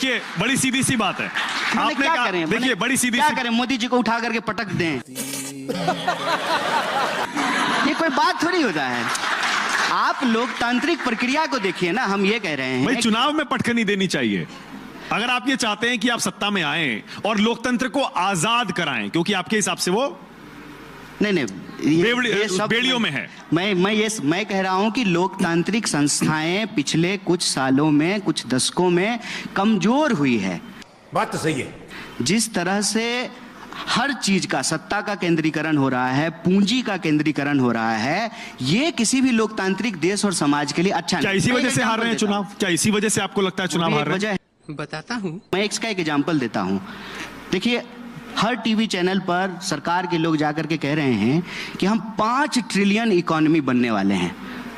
देखिए बड़ी सीधी सी बात है। आपने क्या कहा, करें? देखिए बड़ी सीधी क्या सी करें? मोदी जी को उठा करके पटक दें? ये कोई बात थोड़ी होता है। आप लोकतांत्रिक प्रक्रिया को देखिए ना। हम ये कह रहे हैं भाई चुनाव में पटखनी देनी चाहिए। अगर आप ये चाहते हैं कि आप सत्ता में आए और लोकतंत्र को आजाद कराएं, क्योंकि आपके हिसाब से वो नहीं ये सब बेड़ियों में है। मैं कह रहा हूं कि लोकतांत्रिक संस्थाएं पिछले कुछ सालों में, कुछ दशकों में कमजोर हुई है। बात तो सही है। जिस तरह से हर चीज का सत्ता का केंद्रीकरण हो रहा है, पूंजी का केंद्रीकरण हो रहा है, ये किसी भी लोकतांत्रिक देश और समाज के लिए अच्छा नहीं। क्या इसी वजह से हार रहे हैं चुनाव? क्या इसी वजह से आपको लगता है चुनाव हार रहे हैं? बताता हूं, मैं इसका एक एग्जाम्पल देता हूं। देखिए हर टीवी चैनल पर सरकार के लोग जाकर के कह रहे हैं कि हम 5 ट्रिलियन इकोनॉमी बनने वाले हैं।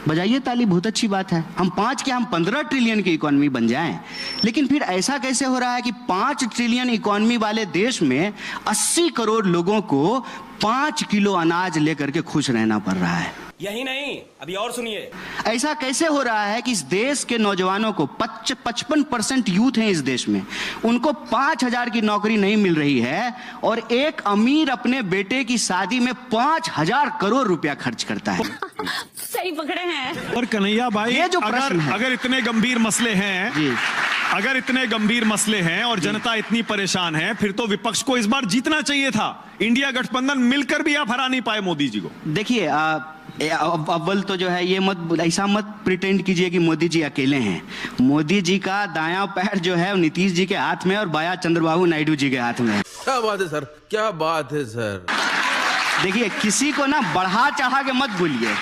बजाइए ताली, बहुत अच्छी बात है। हम 5 क्या, हम 15 ट्रिलियन की इकोनॉमी बन जाएं। लेकिन फिर ऐसा कैसे हो रहा है कि 5 ट्रिलियन इकोनॉमी वाले देश में 80 करोड़ लोगों को 5 किलो अनाज लेकर के खुश रहना पड़ रहा है? यही नहीं, अभी और सुनिए। ऐसा कैसे हो रहा है कि इस देश के नौजवानों को 55% यूथ हैं इस देश में, उनको 5,000 की नौकरी नहीं मिल रही है और एक अमीर अपने बेटे की शादी में 5,000 करोड़ रुपया खर्च करता है? सही पकड़े हैं। और कन्हैया भाई, ये जो प्रश्न है, अगर इतने गंभीर मसले हैं जी, अगर इतने गंभीर मसले हैं और जनता इतनी परेशान है, फिर तो विपक्ष को इस बार जीतना चाहिए था। इंडिया गठबंधन मिलकर भी आप हरा नहीं पाए मोदी जी को। देखिए अव्वल तो जो है, ये ऐसा मत प्रिटेंड कीजिए कि मोदी जी अकेले हैं। मोदी जी का दायां पैर जो है नीतीश जी के हाथ में और बायां चंद्रबाबू नायडू जी के हाथ में है। क्या बात है सर, क्या बात है सर। देखिए किसी को ना बढ़ा चढ़ा के मत बोलिए।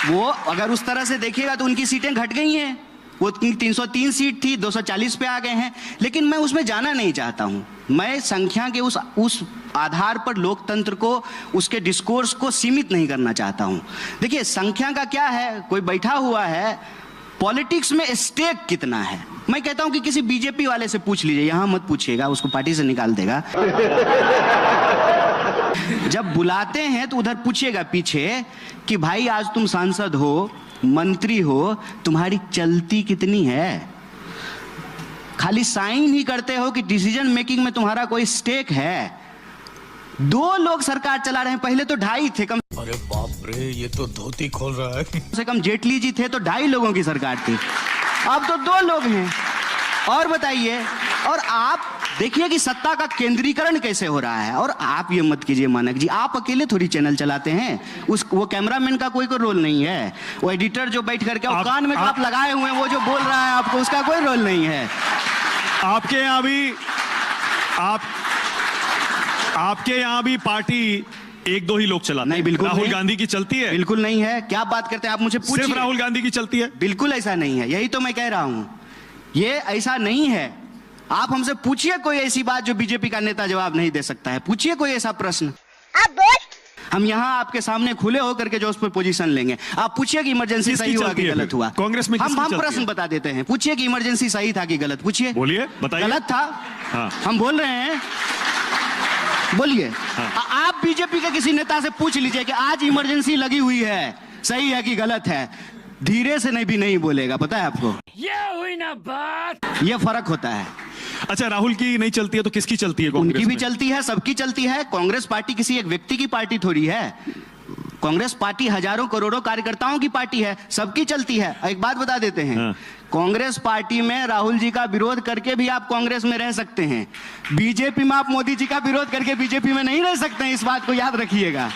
वो अगर उस तरह से देखिएगा तो उनकी सीटें घट गई हैं। वो 303 सीट थी, 240 पे आ गए हैं। लेकिन मैं उसमें जाना नहीं चाहता हूं। मैं संख्या के उस आधार पर लोकतंत्र को, उसके डिस्कोर्स को सीमित नहीं करना चाहता हूं। देखिए संख्या का क्या है, कोई बैठा हुआ है, पॉलिटिक्स में स्टेक कितना है। मैं कहता हूं कि किसी बीजेपी वाले से पूछ लीजिए, यहां मत पूछिएगा, उसको पार्टी से निकाल देगा। जब बुलाते हैं तो उधर पूछिएगा पीछे कि भाई आज तुम सांसद हो, मंत्री हो, तुम्हारी चलती कितनी है? खाली साइन ही करते हो कि डिसीजन मेकिंग में तुम्हारा कोई स्टेक है? 2 लोग सरकार चला रहे हैं, पहले तो 2.5 थे कम। अरे बाप रे, ये तो धोती खोल रहा है। कम से कम जेटली जी थे तो 2.5 लोगों की सरकार थी। अब तो 2 लोग हैं। और बताइए, और आप देखिए कि सत्ता का केंद्रीकरण कैसे हो रहा है। और आप ये मत कीजिए मानक जी, आप अकेले थोड़ी चैनल चलाते हैं। वो कैमरामैन का कोई रोल नहीं है। वो एडिटर जो बैठ करके कान में जो आप लगाए हुए हैं, वो जो बोल रहा है आपको, उसका कोई रोल नहीं है। आपके यहाँ भी पार्टी 1-2 ही लोग चलाते हैं। नहीं, बिल्कुल राहुल नहीं। गांधी की चलती है? बिल्कुल नहीं है। क्या बात करते हैं आप, मुझे पूछिए। सिर्फ राहुल गांधी की चलती है? बिल्कुल ऐसा नहीं है, यही तो मैं कह रहा हूं। ये ऐसा नहीं है। आप हमसे पूछिए कोई ऐसी बात जो बीजेपी का नेता जवाब नहीं दे सकता है। पूछिए कोई ऐसा प्रश्न। आप बोल। हम यहाँ आपके सामने खुले होकर के जो उस पर पोजीशन लेंगे। आप पूछिए कि इमरजेंसी सही हुआ कि गलत हुआ। कांग्रेस में हम प्रश्न बता देते हैं। पूछिए कि इमरजेंसी सही था कि गलत। पूछिए, बोलिए, बताइए। गलत था। हाँ। हम बोल रहे हैं, बोलिए। हाँ। आप बीजेपी के किसी नेता से पूछ लीजिए कि आज इमरजेंसी लगी हुई है, सही है कि गलत है। धीरे से भी नहीं बोलेगा, पता है आपको। ये हुई ना बात। ये फर्क होता है। अच्छा, राहुल की नहीं चलती है तो किसकी चलती है? उनकी भी चलती है, सबकी चलती है। कांग्रेस पार्टी किसी एक व्यक्ति की पार्टी थोड़ी है। कांग्रेस पार्टी हजारों करोड़ों कार्यकर्ताओं की पार्टी है, सबकी चलती है। एक बात बता देते हैं, हाँ। कांग्रेस पार्टी में राहुल जी का विरोध करके भी आप कांग्रेस में रह सकते हैं। बीजेपी में आप मोदी जी का विरोध करके बीजेपी में नहीं रह सकते हैं, इस बात को याद रखिएगा।